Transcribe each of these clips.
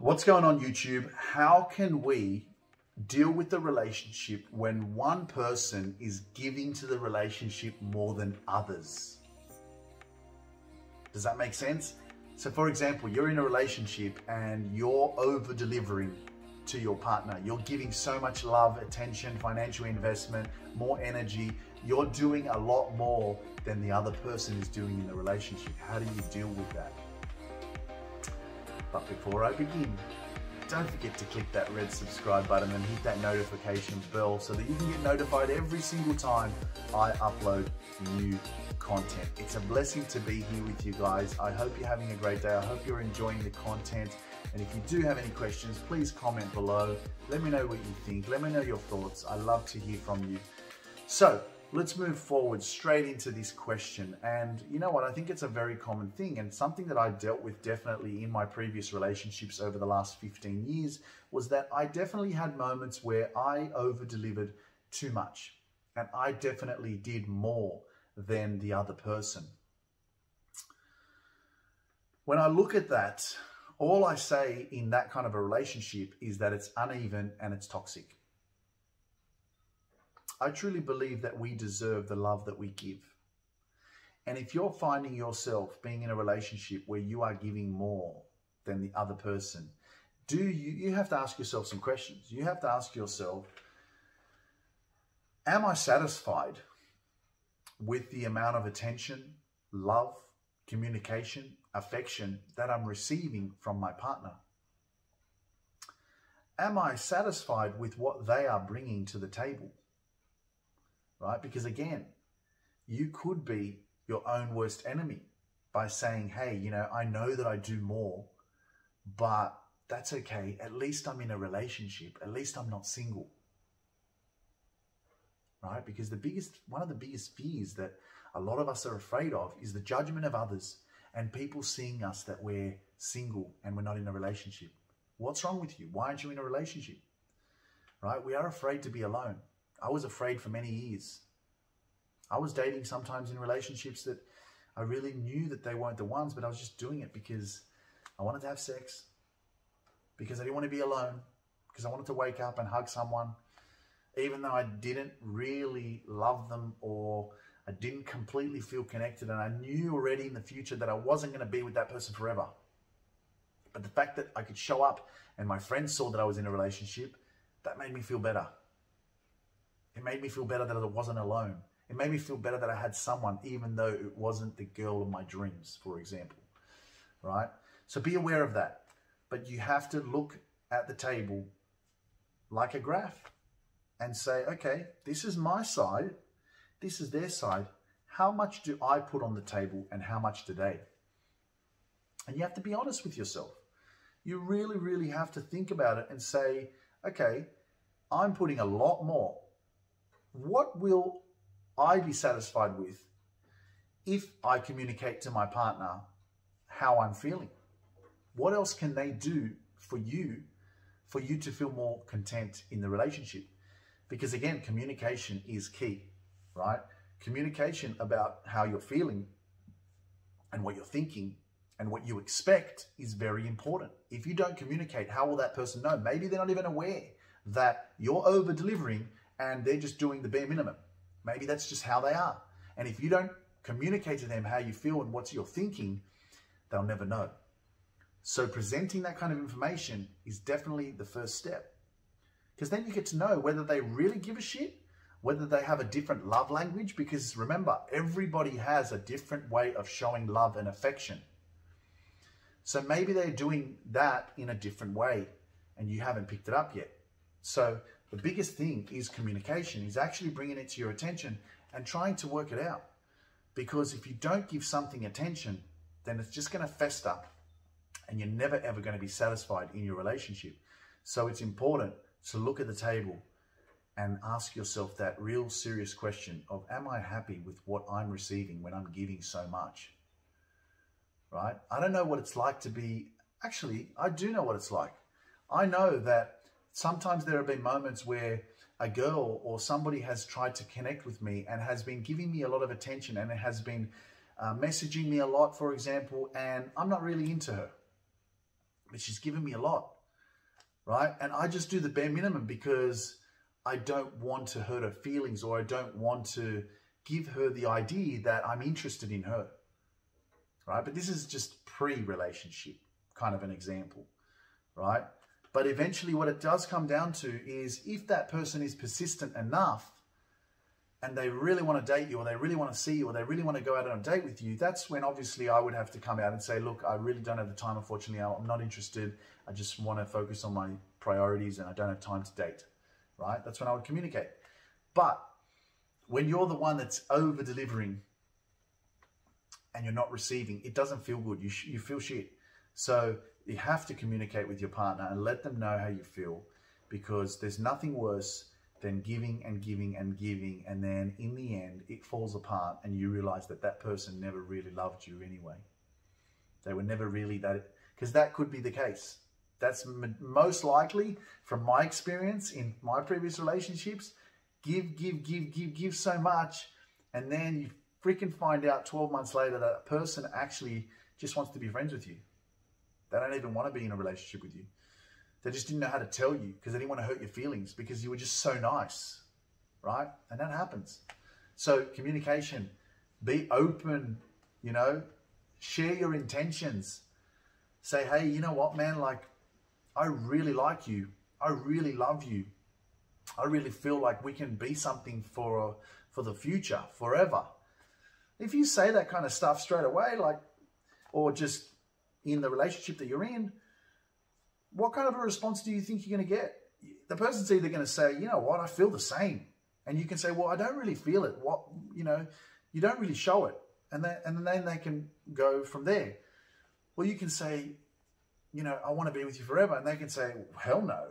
What's going on, YouTube? How can we deal with the relationship when one person is giving to the relationship more than others? Does that make sense? So for example, you're in a relationship and you're over delivering to your partner. You're giving so much love, attention, financial investment, more energy. You're doing a lot more than the other person is doing in the relationship. How do you deal with that? But before I begin, don't forget to click that red subscribe button and hit that notification bell so that you can get notified every single time I upload new content. It's a blessing to be here with you guys. I hope you're having a great day. I hope you're enjoying the content. And if you do have any questions, please comment below. Let me know what you think. Let me know your thoughts. I love to hear from you. So let's move forward straight into this question. And you know what? I think it's a very common thing, and something that I dealt with definitely in my previous relationships over the last 15 years was that I definitely had moments where I over-delivered too much, and I definitely did more than the other person. When I look at that, all I say in that kind of a relationship is that it's uneven and it's toxic. I truly believe that we deserve the love that we give. And if you're finding yourself being in a relationship where you are giving more than the other person, you have to ask yourself some questions. You have to ask yourself, am I satisfied with the amount of attention, love, communication, affection that I'm receiving from my partner? Am I satisfied with what they are bringing to the table? Right? Because again, you could be your own worst enemy by saying, hey, you know, I know that I do more, but that's okay. At least I'm in a relationship. At least I'm not single. Right? Because one of the biggest fears that a lot of us are afraid of is the judgment of others and people seeing us that we're single and we're not in a relationship. What's wrong with you? Why aren't you in a relationship? Right? We are afraid to be alone. I was afraid for many years. I was dating sometimes in relationships that I really knew that they weren't the ones, but I was just doing it because I wanted to have sex, because I didn't want to be alone, because I wanted to wake up and hug someone, even though I didn't really love them or I didn't completely feel connected, and I knew already in the future that I wasn't going to be with that person forever. But the fact that I could show up and my friends saw that I was in a relationship, that made me feel better. It made me feel better that I wasn't alone. It made me feel better that I had someone, even though it wasn't the girl of my dreams, for example, right? So be aware of that. But you have to look at the table like a graph and say, okay, this is my side. This is their side. How much do I put on the table and how much do they? And you have to be honest with yourself. You really, really have to think about it and say, okay, I'm putting a lot more. What will I be satisfied with if I communicate to my partner how I'm feeling? What else can they do for you to feel more content in the relationship? Because again, communication is key, right? Communication about how you're feeling and what you're thinking and what you expect is very important. If you don't communicate, how will that person know? Maybe they're not even aware that you're over-delivering and they're just doing the bare minimum. Maybe that's just how they are. And if you don't communicate to them how you feel and what you're thinking, they'll never know. So presenting that kind of information is definitely the first step. Because then you get to know whether they really give a shit, whether they have a different love language. Because remember, everybody has a different way of showing love and affection. So maybe they're doing that in a different way and you haven't picked it up yet. So the biggest thing is communication, is actually bringing it to your attention and trying to work it out. Because if you don't give something attention, then it's just going to fester and you're never ever going to be satisfied in your relationship. So it's important to look at the table and ask yourself that real serious question of, am I happy with what I'm receiving when I'm giving so much? Right? I don't know what it's like to be, actually, I do know what it's like. I know that sometimes there have been moments where a girl or somebody has tried to connect with me and has been giving me a lot of attention and has been messaging me a lot, for example, and I'm not really into her. but she's given me a lot, right? And I just do the bare minimum because I don't want to hurt her feelings, or I don't want to give her the idea that I'm interested in her, right? But this is just pre-relationship kind of an example, right? But eventually what it does come down to is if that person is persistent enough and they really want to date you, or they really want to see you, or they really want to go out on a date with you, that's when obviously I would have to come out and say, look, I really don't have the time, unfortunately. I'm not interested. I just want to focus on my priorities and I don't have time to date, right? That's when I would communicate. But when you're the one that's over-delivering and you're not receiving, it doesn't feel good. You feel shit. So you have to communicate with your partner and let them know how you feel, because there's nothing worse than giving and giving and giving, and then in the end it falls apart and you realize that that person never really loved you anyway. They were never really that, because that could be the case. That's most likely, from my experience in my previous relationships. Give so much, and then you freaking find out 12 months later that a person actually just wants to be friends with you. They don't even want to be in a relationship with you. They just didn't know how to tell you because they didn't want to hurt your feelings because you were just so nice, right? And that happens. So communication, be open, you know, share your intentions. Say, hey, you know what, man, like, I really like you. I really love you. I really feel like we can be something for the future, forever. If you say that kind of stuff straight away, like, or just in the relationship that you're in, what kind of a response do you think you're going to get? The person's either going to say, you know what, I feel the same. And you can say, well, I don't really feel it. What, you know, you don't really show it. And then they can go from there. Well, you can say, you know, I want to be with you forever. And they can say, hell no,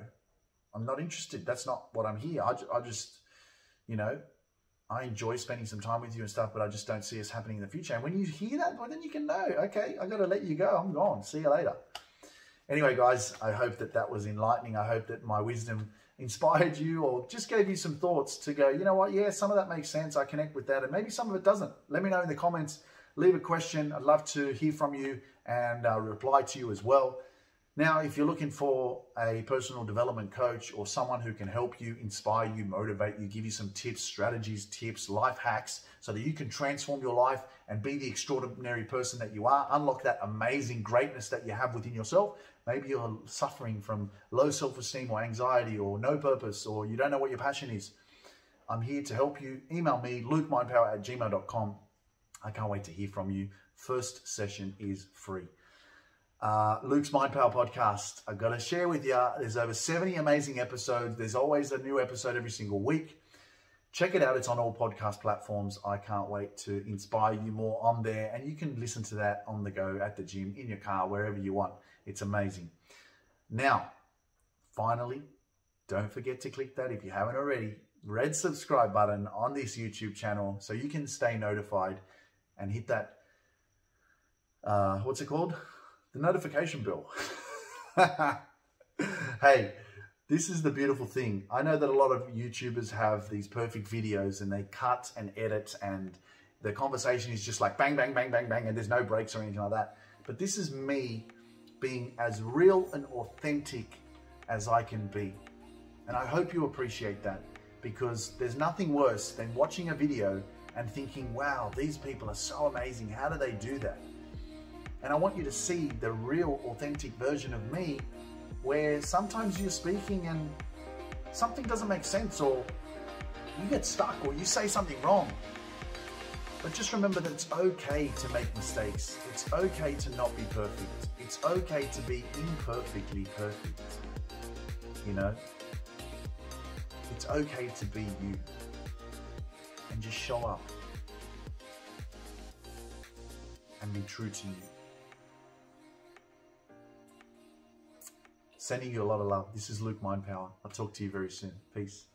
I'm not interested. That's not what I'm here. I just, you know, I enjoy spending some time with you and stuff, but I just don't see us happening in the future. And when you hear that, well, then you can know, okay, I got to let you go. I'm gone. See you later. Anyway, guys, I hope that that was enlightening. I hope that my wisdom inspired you, or just gave you some thoughts to go, you know what, yeah, some of that makes sense. I connect with that, and maybe some of it doesn't. Let me know in the comments. Leave a question. I'd love to hear from you and reply to you as well. Now, if you're looking for a personal development coach or someone who can help you, inspire you, motivate you, give you some tips, strategies, tips, life hacks, so that you can transform your life and be the extraordinary person that you are, unlock that amazing greatness that you have within yourself. Maybe you're suffering from low self-esteem or anxiety or no purpose, or you don't know what your passion is. I'm here to help you. Email me, lukemindpower@gmail.com. I can't wait to hear from you. First session is free. Luke's Mind Power Podcast. I've got to share with you, there's over 70 amazing episodes. There's always a new episode every single week. Check it out. It's on all podcast platforms. I can't wait to inspire you more on there. And you can listen to that on the go, at the gym, in your car, wherever you want. It's amazing. Now, finally, don't forget to click that, if you haven't already, red subscribe button on this YouTube channel so you can stay notified, and hit that, what's it called? The notification bell. Hey, this is the beautiful thing. I know that a lot of YouTubers have these perfect videos and they cut and edit and the conversation is just like bang, bang, bang, bang, bang, and there's no breaks or anything like that. But this is me being as real and authentic as I can be. And I hope you appreciate that, because there's nothing worse than watching a video and thinking, wow, these people are so amazing. How do they do that? And I want you to see the real authentic version of me, where sometimes you're speaking and something doesn't make sense, or you get stuck, or you say something wrong. But just remember that it's okay to make mistakes. It's okay to not be perfect. It's okay to be imperfectly perfect. You know? It's okay to be you. And just show up. And be true to you. Sending you a lot of love. This is Luke Mind Power. I'll talk to you very soon. Peace.